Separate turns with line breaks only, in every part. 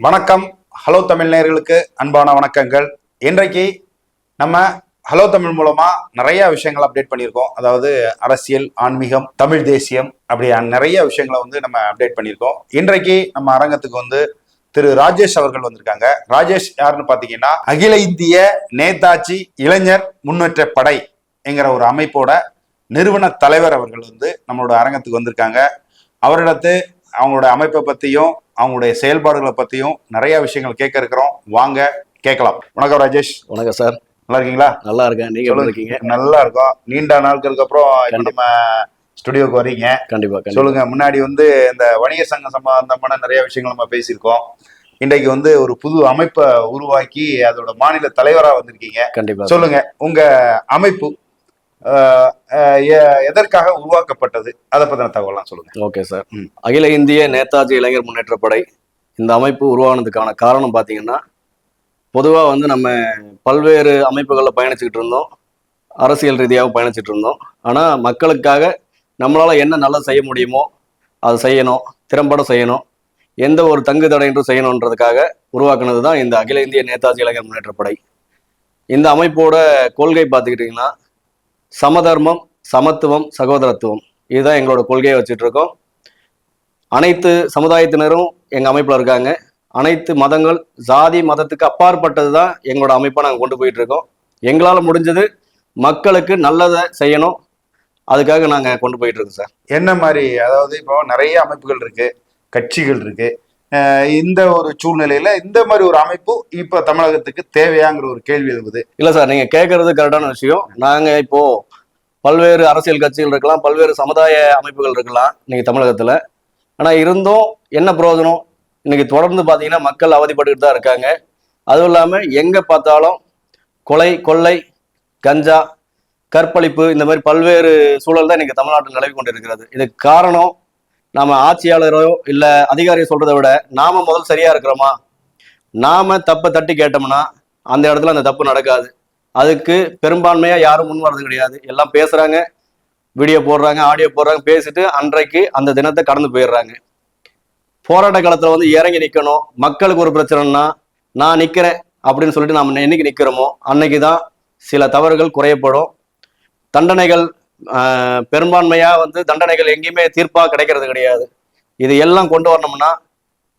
வணக்கம். ஹலோ தமிழ் நேயர்களுக்கு அன்பான வணக்கங்கள். இன்றைக்கு நம்ம ஹலோ தமிழ் மூலமா நிறைய விஷயங்கள் அப்டேட் பண்ணியிருக்கோம். அதாவது அரசியல், ஆன்மீகம், தமிழ் தேசியம் அப்படி நிறைய விஷயங்களை நம்ம அப்டேட் பண்ணியிருக்கோம். இன்றைக்கு நம்ம அரங்கத்துக்கு திரு ராஜேஷ் அவர்கள் வந்திருக்காங்க. ராஜேஷ் யாருன்னு பாத்தீங்கன்னா, அகில இந்திய நேதாஜி இளைஞர் முன்னேற்ற படை என்கிற ஒரு அமைப்போட நிறுவன தலைவர் அவர்கள் நம்மளோட அரங்கத்துக்கு வந்திருக்காங்க. அவரிடத்து அவங்களோட அமைப்பை பத்தியும் அவங்களுடைய செயல்பாடுகளை பத்தியும் நிறைய விஷயங்கள் கேட்க இருக்கிறோம். வாங்க கேட்கலாம். வணக்கம் ராஜேஷ்.
வணக்கம் சார்.
நல்லா இருக்கீங்களா?
நல்லா இருக்கேன். நீங்க எப்படி இருக்கீங்க?
நல்லா இருக்கும். நீண்ட நாட்களுக்கு அப்புறம் நம்ம ஸ்டுடியோக்கு வரீங்க.
கண்டிப்பா.
சொல்லுங்க. முன்னாடி இந்த வணிக சங்கம் சம்பந்தமான நிறைய விஷயங்கள் நம்ம பேசியிருக்கோம். இன்றைக்கு ஒரு புது அமைப்பை உருவாக்கி அதோட மாநில தலைவரா வந்திருக்கீங்க.
கண்டிப்பா.
சொல்லுங்க, உங்க அமைப்பு எதற்காக உருவாக்கப்பட்டது, அதை பத்தின தகவலாம் சொல்லுங்க.
Okay sir. அகில இந்திய நேதாஜி இளைஞர் முன்னேற்ற படை இந்த அமைப்பு உருவானதுக்கான காரணம் பார்த்தீங்கன்னா, பொதுவாக நம்ம பல்வேறு அமைப்புகளில் பயணிச்சுக்கிட்டு இருந்தோம், அரசியல் ரீதியாக பயணிச்சுட்டு இருந்தோம். ஆனால் மக்களுக்காக நம்மளால் என்ன நல்லது செய்ய முடியுமோ அதை செய்யணும், திறம்பட செய்யணும், எந்த ஒரு தங்கு தடையின்றி செய்யணுன்றதுக்காக உருவாக்குனது தான் இந்த அகில இந்திய நேதாஜி இளைஞர் முன்னேற்ற படை. இந்த அமைப்போட கொள்கை பார்த்துக்கிட்டிங்கன்னா, சமதர்மம், சமத்துவம், சகோதரத்துவம், இதுதான் எங்களோட கொள்கையை வச்சுட்டு இருக்கோம். அனைத்து சமுதாயத்தினரும் எங்கள் அமைப்பில் இருக்காங்க. அனைத்து மதங்கள், ஜாதி மதத்துக்கு அப்பாற்பட்டது தான் எங்களோட அமைப்பை நாங்கள் கொண்டு போயிட்டு இருக்கோம். எங்களால் முடிஞ்சது மக்களுக்கு நல்லதை செய்யணும், அதுக்காக நாங்கள் கொண்டு போயிட்டு இருக்கோம் சார்.
என்ன மாதிரி? அதாவது இப்போ நிறைய அமைப்புகள் இருக்கு, கட்சிகள் இருக்கு. இந்த ஒரு சூழ்நிலையில இந்த மாதிரி ஒரு அமைப்பு இப்ப தமிழகத்துக்கு தேவையாங்கிற ஒரு கேள்வி எழுது.
இல்ல சார், நீங்க கேட்கறது கரெக்டான விஷயம். நாங்க இப்போ பல்வேறு அரசியல் கட்சிகள் இருக்கலாம், பல்வேறு சமுதாய அமைப்புகள் இருக்கலாம் இன்னைக்கு தமிழகத்துல. ஆனா இருந்தும் என்ன பிரயோஜனம்? இன்னைக்கு தொடர்ந்து பாத்தீங்கன்னா மக்கள் அவதிப்பட்டுக்கிட்டு தான் இருக்காங்க. அதுவும் இல்லாம எங்க பார்த்தாலும் கொலை, கொள்ளை, கஞ்சா, கற்பழிப்பு, இந்த மாதிரி பல்வேறு சூழல் தான் இன்னைக்கு தமிழ்நாட்டில் நிலவி கொண்டு இருக்கிறது. இதுக்கு காரணம் நாம ஆட்சியாளரோ இல்ல அதிகாரியை சொல்றதை விட நாம முதல் சரியா இருக்கிறோமா? நாம தப்பை தட்டி கேட்டோம்னா அந்த இடத்துல அந்த தப்பு நடக்காது. அதுக்கு பெரும்பான்மையா யாரும் முன் வர்றது கிடையாது. எல்லாம் பேசுறாங்க, வீடியோ போடுறாங்க, ஆடியோ போடுறாங்க, பேசிட்டு அன்றைக்கு அந்த தினத்தை கடந்து போயிடுறாங்க. போராட்ட காலத்துல இறங்கி நிக்கணும். மக்களுக்கு ஒரு பிரச்சனைனா நான் நிக்கிறேன் அப்படின்னு சொல்லிட்டு நாம என்னைக்கு நிக்கிறோமோ அன்னைக்குதான் சில தவறுகள் குறையப்படும். தண்டனைகள் பெரும்பான்மையா தண்டனைகள் எங்கேயுமே தீர்ப்பா கிடைக்கிறது கிடையாது. இது எல்லாம் கொண்டு வரணும்னா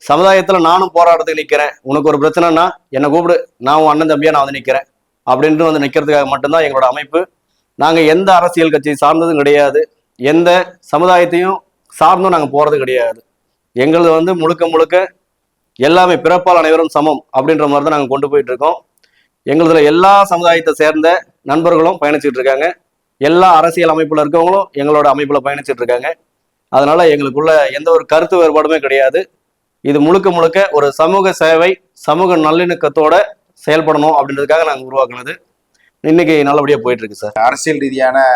சமுதாயத்துல நானும் போராட்டத்துக்கு நிக்கிறேன், உனக்கு ஒரு பிரச்சனைனா என்னை கூப்பிடு, நான் உன் அண்ணன் தம்பியா நான் நிக்கிறேன் அப்படின்ட்டு நிக்கிறதுக்காக மட்டும்தான் எங்களோட அமைப்பு. நாங்க எந்த அரசியல் கட்சி சார்ந்ததும் கிடையாது, எந்த சமுதாயத்தையும் சார்ந்தும் நாங்க போறது கிடையாது. எங்களது முழுக்க முழுக்க எல்லாமே பிறப்பால் அனைவரும் சமம் அப்படின்ற மாதிரி தான் நாங்க கொண்டு போயிட்டு இருக்கோம். எங்களதுல எல்லா சமுதாயத்தை சேர்ந்த நண்பர்களும் பயணிச்சுட்டு இருக்காங்க. எல்லா அரசியல் அமைப்புல இருக்கவங்களும் எங்களோட அமைப்புல பயணிச்சுட்டு இருக்காங்க. அதனால எங்களுக்குள்ள எந்த ஒரு கருத்து வேறுபாடுமே கிடையாது. இது முழுக்க முழுக்க ஒரு சமூக சேவை, சமூக நல்லிணக்கத்தோட செயல்படணும் அப்படின்றதுக்காக நாங்கள் உருவாக்குனது. இன்னைக்கு நல்லபடியா போயிட்டு இருக்கு சார்.
அரசியல் ரீதியான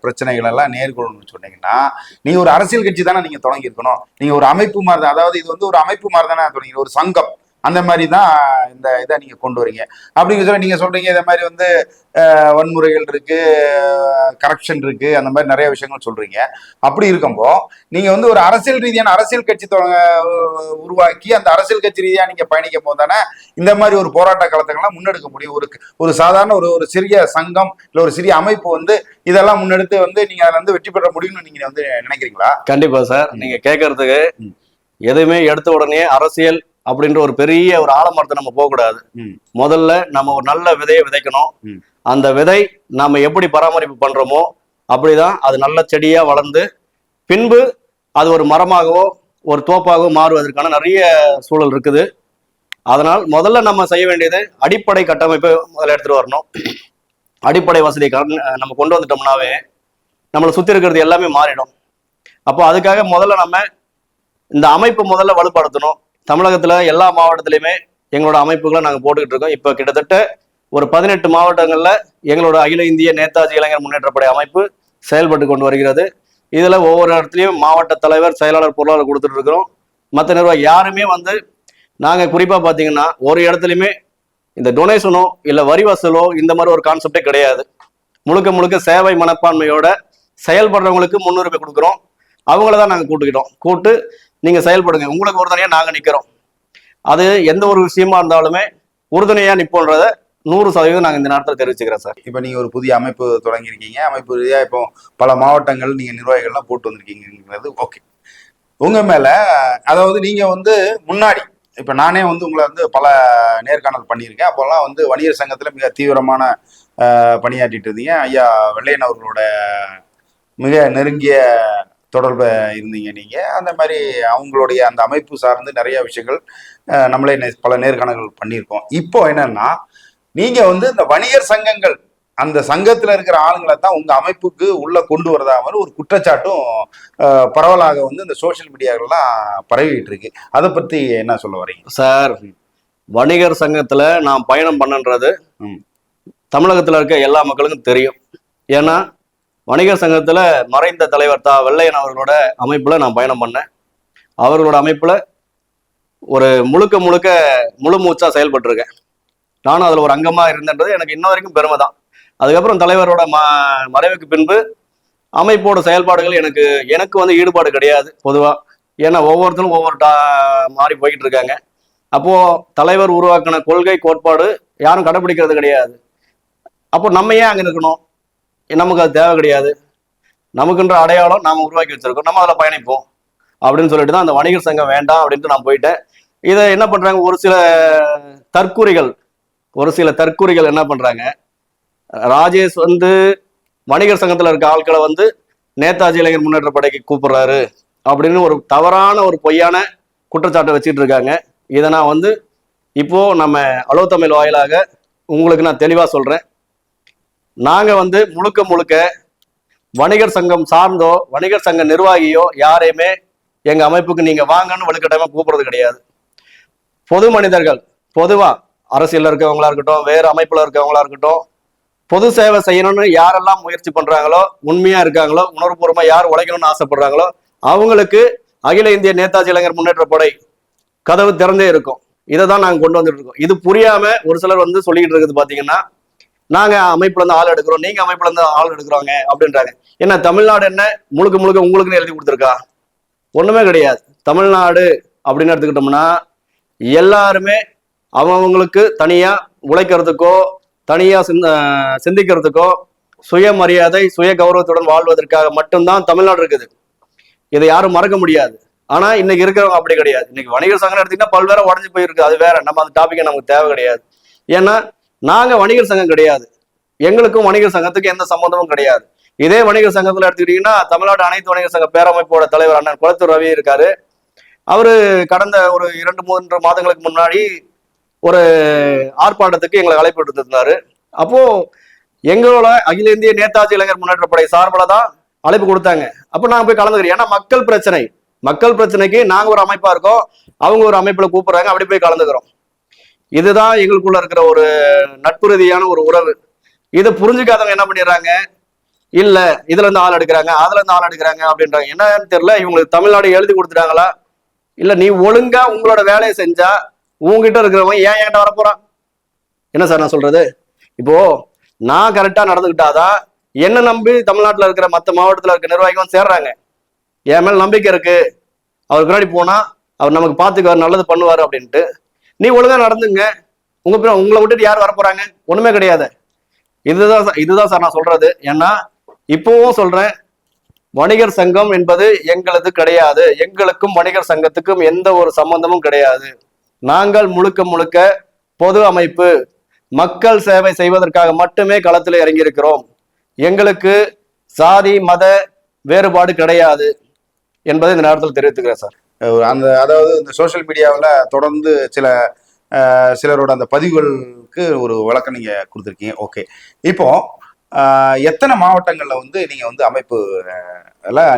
பிரச்சனைகள் எல்லாம் நேர்கொள்ளணும்னு சொன்னீங்கன்னா, நீங்க ஒரு அரசியல் கட்சி தானே நீங்க தொடங்கி இருக்கணும். நீங்க ஒரு அமைப்பு மாதிரி தான், அதாவது இது ஒரு அமைப்பு மாதிரி தானே தொடங்கி, ஒரு சங்கம் அந்த மாதிரி தான் இந்த இதை நீங்க கொண்டு வரீங்க. அப்படின்னு சொல்லி நீங்க சொல்றீங்க இதை மாதிரி வன்முறைகள் இருக்கு, கரப்ஷன் இருக்கு, அந்த மாதிரி நிறைய விஷயங்கள் சொல்றீங்க. அப்படி இருக்கும்போ நீங்க ஒரு அரசியல் ரீதியான அரசியல் கட்சி உருவாக்கி அந்த அரசியல் கட்சி ரீதியா நீங்க பயணிக்கும் போது தானே இந்த மாதிரி ஒரு போராட்ட காலத்துக்கெல்லாம் முன்னெடுக்க முடியும். ஒரு சாதாரண ஒரு சிறிய சங்கம் இல்ல ஒரு சிறிய அமைப்பு இதெல்லாம் முன்னெடுத்து நீங்க அதுல வெற்றி பெற முடியும்னு நீங்க நினைக்கிறீங்களா?
கண்டிப்பா சார். நீங்க கேட்கறதுக்கு எதுவுமே எடுத்த உடனே அரசியல் அப்படின்ற ஒரு பெரிய ஒரு ஆலமரத்தை நம்ம போகக்கூடாது. முதல்ல நம்ம ஒரு நல்ல விதையை விதைக்கணும். அந்த விதை நாம எப்படி பராமரிப்பு பண்றோமோ அப்படிதான் அது நல்ல செடியா வளர்ந்து பின்பு அது ஒரு மரமாகவோ ஒரு தோப்பாகவோ மாறுவதற்கான நிறைய சூழல் இருக்குது. அதனால் முதல்ல நம்ம செய்ய வேண்டியது அடிப்படை கட்டமைப்பை முதல்ல எடுத்துட்டு வரணும். அடிப்படை வசதி நம்ம கொண்டு வந்துட்டோம்னாவே நம்மளை சுத்தி இருக்கிறது எல்லாமே மாறிடும். அப்போ அதுக்காக முதல்ல நம்ம இந்த அமைப்பு முதல்ல வலுப்படுத்தணும். தமிழகத்துல எல்லா மாவட்டத்திலையுமே எங்களோட அமைப்புகளை நாங்கள் போட்டுக்கிட்டு இருக்கோம். இப்போ கிட்டத்தட்ட ஒரு 18 மாவட்டங்கள்ல எங்களோட அகில இந்திய நேதாஜி இளைஞர் முன்னேற்றப்படை அமைப்பு செயல்பட்டு கொண்டு வருகிறது. இதுல ஒவ்வொரு இடத்துலையும் மாவட்ட தலைவர், செயலாளர், பொருளாளர் கொடுத்துட்டு இருக்கிறோம். மற்ற நிர்வாகம் யாருமே நாங்க குறிப்பா பாத்தீங்கன்னா ஒரு இடத்துலையுமே இந்த டொனேஷனோ இல்ல வரி வசூலோ இந்த மாதிரி ஒரு கான்செப்டே கிடையாது. முழுக்க முழுக்க சேவை மனப்பான்மையோட செயல்படுறவங்களுக்கு முன்னுரிமை கொடுக்குறோம். அவங்கள தான் நாங்கள் கூட்டு நீங்க செயல்படுங்க, உங்களுக்கு ஒரு தனியா நாங்க நிக்கிறோம். அது எந்த ஒரு விஷயமா இருந்தாலுமே உறுதுணையா நிப்போன்றத 100% நாங்க இந்த நேரத்தில் தெரிவிச்சுக்கிறேன் சார்.
இப்ப நீங்க ஒரு புதிய அமைப்பு தொடங்கியிருக்கீங்க. அமைப்பு ரீதியா இப்போ பல மாவட்டங்கள் நீங்க நிர்வாகிகள்லாம் போட்டு வந்திருக்கீங்கிறது ஓகே. உங்க மேல அதாவது நீங்க வந்து முன்னாடி இப்ப நானே வந்து உங்களை வந்து பல நேர்காணல் பண்ணியிருக்கேன். அப்போல்லாம் வந்து வணிகர் சங்கத்துல மிக தீவிரமான பணியாற்றிட்டு இருந்தீங்க. ஐயா வெள்ளையன் அவர்களோட மிக நெருங்கிய தொடர்பு இருந்தீங்க நீங்க. அந்த மாதிரி அவங்களுடைய அந்த அமைப்பு சார்ந்து நிறைய விஷயங்கள் நம்மளே பல நேர்காணல்கள் பண்ணியிருக்கோம். இப்போ என்னன்னா நீங்க வந்து இந்த வணிகர் சங்கங்கள் அந்த சங்கத்துல இருக்கிற ஆளுங்களை தான் உங்க அமைப்புக்கு உள்ள கொண்டு வரதா மாதிரி ஒரு குற்றச்சாட்டும் பரவலாக வந்து இந்த சோசியல் மீடியாக்கள்லாம் பரவிட்டு இருக்கு. அதை பத்தி என்ன சொல்ல வரீங்க
சார்? வணிகர் சங்கத்துல நான் பயணம் பண்ணன்றது
ம்.
தமிழகத்துல இருக்க எல்லா மக்களுக்கும் தெரியும். ஏன்னா வணிகர் சங்கத்துல மறைந்த தலைவர் வெள்ளையன் அவர்களோட அமைப்புல நான் பயணம் பண்ணேன். அவர்களோட அமைப்புல ஒரு முழுக்க முழு மூச்சா செயல்பட்டிருக்கேன். நானும் அதுல ஒரு அங்கமா இருந்தன்றது எனக்கு இன்ன வரைக்கும் பெருமை தான். அதுக்கப்புறம் தலைவரோட மறைவுக்கு பின்பு அமைப்போட செயல்பாடுகள் எனக்கு வந்து ஈடுபாடு கிடையாது பொதுவா. ஏன்னா ஒவ்வொருத்தரும் ஒவ்வொரு மாறி போய்கிட்டு இருக்காங்க. அப்போ தலைவர் உருவாக்கின கொள்கை கோட்பாடு யாரும் கடைபிடிக்கிறது கிடையாது. அப்போ நம்ம ஏன் அங்க இருக்கணும்? நமக்கு அது தேவை கிடையாது. நமக்குன்ற அடையாளம் நாம உருவாக்கி வச்சிருக்கோம், நம்ம அதில் பயணிப்போம் அப்படின்னு சொல்லிட்டு தான் அந்த வணிகர் சங்கம் வேண்டாம் அப்படின்ட்டு நான் போயிட்டேன். இதை என்ன பண்றாங்க ஒரு சில தற்கூறிகள் என்ன பண்றாங்க, ராஜேஷ் வந்து வணிகர் சங்கத்துல இருக்க ஆட்களை வந்து நேதாஜி இளைஞர் முன்னேற்ற படைக்கு கூப்பிடுறாரு அப்படின்னு ஒரு தவறான ஒரு பொய்யான குற்றச்சாட்டை வச்சுட்டு இருக்காங்க. இதை நான் வந்து இப்போ நம்ம அலோ தமிழ் வாயிலாக உங்களுக்கு நான் தெளிவா சொல்றேன். நாங்க வந்து முழுக்க வணிகர் சங்கம் சார்ந்தோ வணிகர் சங்க நிர்வாகியோ யாரையுமே எங்க அமைப்புக்கு நீங்க வாங்கன்னு வலுக்கட்டாயமா கூப்பிடுறது கிடையாது. பொது மனிதர்கள், பொதுவா அரசியல்ல இருக்கவங்களா இருக்கட்டும், வேறு அமைப்புல இருக்கவங்களா இருக்கட்டும், பொது சேவை செய்யணும்னு யாரெல்லாம் முயற்சி பண்றாங்களோ, உண்மையா இருக்காங்களோ, உணர்வுபூர்வமா யார் உழைக்கணும்னு ஆசைப்படுறாங்களோ அவங்களுக்கு அகில இந்திய நேதாஜி இளைஞர் முன்னேற்ற படை கதவு திறந்தே இருக்கும். இதை தான் நாங்க கொண்டு வந்துட்டு இருக்கோம். இது புரியாம ஒரு சிலர் வந்து சொல்லிட்டு இருக்குது பாத்தீங்கன்னா, நாங்க அமைப்புல இருந்து ஆள் எடுக்கிறோம், நீங்க அமைப்புல இருந்து ஆள் எடுக்கிறோங்க அப்படின்றாங்க. என்ன தமிழ்நாடு என்ன முழுக்க உங்களுக்குன்னு எழுதி கொடுத்துருக்கா? ஒண்ணுமே கிடையாது. தமிழ்நாடு அப்படின்னு எடுத்துக்கிட்டோம்னா எல்லாருமே அவங்களுக்கு தனியா உழைக்கிறதுக்கோ தனியா சிந்திக்கிறதுக்கோ சுயமரியாதை சுய கௌரவத்துடன் வாழ்வதற்காக மட்டும்தான் தமிழ்நாடு இருக்குது. இதை யாரும் மறக்க முடியாது. ஆனா இன்னைக்கு இருக்கிறவங்க அப்படி கிடையாது. இன்னைக்கு வணிகர் சங்கம் எடுத்தீங்கன்னா பல்வேறு உடஞ்சு போயிருக்கு. அது வேற, நம்ம அந்த டாபிக்கை நமக்கு தேவை கிடையாது. ஏன்னா நாங்க வணிகர் சங்கம் கிடையாது, எங்களுக்கும் வணிகர் சங்கத்துக்கு எந்த சம்பந்தமும் கிடையாது. இதே வணிகர் சங்கத்துல எடுத்துக்கிட்டீங்கன்னா தமிழ்நாடு அனைத்து வணிகர் சங்க பேரமைப்போட தலைவர் அண்ணன் குளத்தூர் ரவி இருக்காரு. அவரு கடந்த ஒரு 2-3 மாதங்களுக்கு முன்னாடி ஒரு ஆர்ப்பாட்டத்துக்கு எங்களை அழைப்பு விடுத்திருந்தாரு. அப்போ எங்களோட அகில இந்திய நேதாஜி இளைஞர் முன்னேற்ற படை சார்பில் தான் அழைப்பு கொடுத்தாங்க. அப்போ நாங்க போய் கலந்துக்கிறோம். ஏன்னா மக்கள் பிரச்சனைக்கு நாங்க ஒரு அமைப்பா இருக்கோம், அவங்க ஒரு அமைப்புல கூப்பிடுறாங்க, அப்படி போய் கலந்துக்கிறோம். இதுதான் எங்களுக்குள்ள இருக்கிற ஒரு நட்பு ரீதியான ஒரு உறவு. இதை புரிஞ்சுக்காதவங்க என்ன பண்ணிடுறாங்க, இல்ல இதுல இருந்து ஆள் எடுக்கிறாங்க அதுல இருந்து ஆள் எடுக்கிறாங்க அப்படின்றாங்க. என்னன்னு தெரியல, இவங்களுக்கு தமிழ்நாடு எழுதி கொடுத்துட்டாங்களா, இல்ல நீ ஒழுங்கா உங்களோட வேலையை செஞ்சா உங்ககிட்ட இருக்கிறவங்க ஏன் என்கிட்ட வரப்போறான்? என்ன சார் நான் சொல்றது? இப்போ நான் கரெக்டா நடந்துகிட்டாதான் என்ன நம்பி தமிழ்நாட்டுல இருக்கிற மற்ற மாவட்டத்துல இருக்க நிர்வாகிகளும் சேர்றாங்க. என் மேல நம்பிக்கை இருக்கு, அவர் பின்னாடி போனா அவர் நமக்கு பாத்துக்குவார், நல்லது பண்ணுவாரு அப்படின்ட்டு. நீ ஒழுங்கா நடந்துங்க, உங்களை விட்டுட்டு யார் வரப்போறாங்க? ஒண்ணுமே கிடையாது. இதுதான் சார் நான் சொல்றது. ஏன்னா இப்பவும் சொல்றேன், வணிகர் சங்கம் என்பது எங்களது கிடையாது. எங்களுக்கும் வணிகர் சங்கத்துக்கும் எந்த ஒரு சம்பந்தமும் கிடையாது. நாங்கள் முழுக்க பொது அமைப்பு, மக்கள் சேவை செய்வதற்காக மட்டுமே களத்தில் இறங்கி இருக்கிறோம். எங்களுக்கு சாதி மத வேறுபாடு கிடையாது என்பதை இந்த நேரத்தில் தெரிவித்துக்கிறேன் சார்.
அதாவது இந்த சோசியல் மீடியாவில் தொடர்ந்து சிலரோட அந்த பதிவுகளுக்கு ஒரு விளக்கம் நீங்க கொடுத்துருக்கீங்க. ஓகே, இப்போ எத்தனை மாவட்டங்கள்ல வந்து நீங்க வந்து அமைப்பு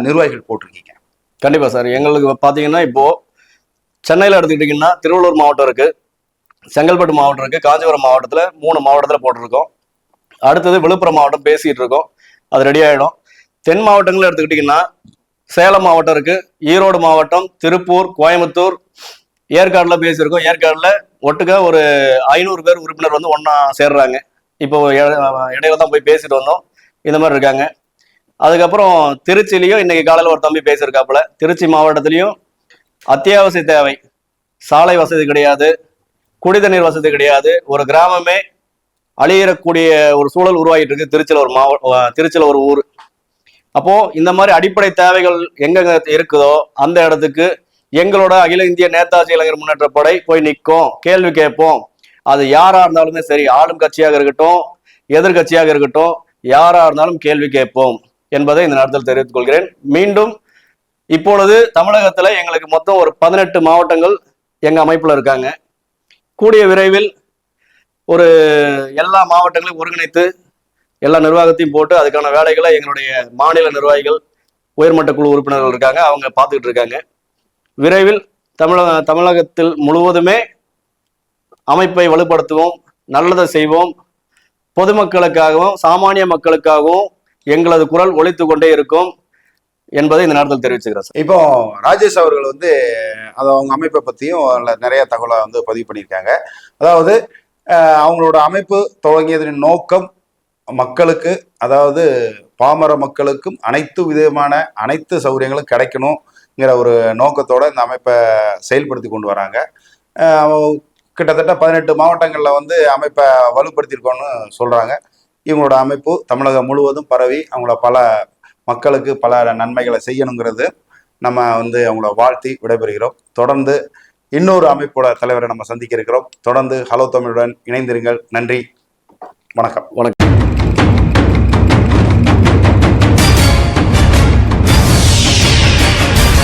நிர்வாகிகள் போட்டிருக்கீங்க?
கண்டிப்பா சார். எங்களுக்கு பாத்தீங்கன்னா இப்போ சென்னையில எடுத்துக்கிட்டீங்கன்னா திருவள்ளூர் மாவட்டம் இருக்கு, செங்கல்பட்டு மாவட்டம் இருக்கு, காஞ்சிபுரம் மாவட்டத்துல 3 மாவட்டத்துல போட்டிருக்கோம். அடுத்தது விழுப்புரம் மாவட்டம் பேசிட்டு இருக்கோம், அது ரெடி ஆயிடும். தென் மாவட்டங்கள் எடுத்துக்கிட்டீங்கன்னா சேலம் மாவட்டம் இருக்கு, ஈரோடு மாவட்டம், திருப்பூர், கோயம்புத்தூர், ஏற்காடுல பேசியிருக்கோம். ஏற்காடுல ஒட்டுக்க ஒரு 500 பேர் உறுப்பினர் வந்து ஒன்னா சேர்றாங்க. இப்போ இடையில தான் போய் பேசிட்டு வந்தோம், இந்த மாதிரி இருக்காங்க. அதுக்கப்புறம் திருச்சிலையும் இன்னைக்கு காலையில் ஒரு தம்பி பேசியிருக்காப்புல. திருச்சி மாவட்டத்திலையும் அத்தியாவசிய தேவை சாலை வசதி கிடையாது, குடிதண்ணீர் வசதி கிடையாது. ஒரு கிராமமே அழியக்கூடிய ஒரு சூழல் உருவாகிட்டு இருக்கு திருச்சியில் ஒரு ஊர். அப்போ இந்த மாதிரி அடிப்படை தேவைகள் எங்க இருக்குதோ அந்த இடத்துக்கு எங்களோட அகில இந்திய நேதாஜி இளைஞர் முன்னேற்ற படை போய் நிற்கும், கேள்வி கேட்போம். அது யாரா இருந்தாலுமே சரி, ஆளும் கட்சியாக இருக்கட்டும், எதிர்கட்சியாக இருக்கட்டும், யாரா இருந்தாலும் கேள்வி கேட்போம் என்பதை இந்த நேரத்தில் தெரிவித்துக் கொள்கிறேன். மீண்டும் இப்பொழுது தமிழகத்துல எங்களுக்கு மொத்தம் ஒரு 18 மாவட்டங்கள் எங்க அமைப்புல இருக்காங்க. கூடிய விரைவில் ஒரு எல்லா மாவட்டங்களையும் ஒருங்கிணைத்து எல்லா நிர்வாகத்தையும் போட்டு அதுக்கான வேலைகளை எங்களுடைய மாநில நிர்வாகிகள், உயர்மட்ட குழு உறுப்பினர்கள் இருக்காங்க, அவங்க பார்த்துக்கிட்டு இருக்காங்க. விரைவில் தமிழகத்தில் முழுவதுமே அமைப்பை வலுப்படுத்துவோம், நல்லதை செய்வோம். பொதுமக்களுக்காகவும் சாமானிய மக்களுக்காகவும் எங்களது குரல் ஒலித்து கொண்டே இருக்கும் என்பதை இந்த நேரத்தில் தெரிவிச்சுக்கிறேன் சார்.
இப்போ ராஜேஷ் அவர்கள் வந்து அது அவங்க அமைப்பை பற்றியும் நிறைய தகவலை வந்து பதிவு பண்ணியிருக்காங்க. அதாவது அவங்களோட அமைப்பு தொடங்கியதன் நோக்கம் மக்களுக்கு, அதாவது பாமர மக்களுக்கும் அனைத்து சௌகரியங்களும் கிடைக்கணுங்கிற ஒரு நோக்கத்தோட இந்த அமைப்பை செயல்படுத்தி கொண்டு வராங்க. கிட்டத்தட்ட 18 மாவட்டங்களில் வந்து அமைப்பை வலுப்படுத்தியிருக்கோன்னு சொல்கிறாங்க. இவங்களோட அமைப்பு தமிழகம் முழுவதும் பரவி அவங்கள பல மக்களுக்கு பல நன்மைகளை செய்யணுங்கிறது நம்ம வந்து அவங்கள வாழ்த்தி விடைபெறுகிறோம். தொடர்ந்து இன்னொரு அமைப்போட தலைவரை நம்ம சந்திக்க இருக்கிறோம். தொடர்ந்து ஹலோ தமிழுடன் இணைந்திருங்கள். நன்றி, வணக்கம்.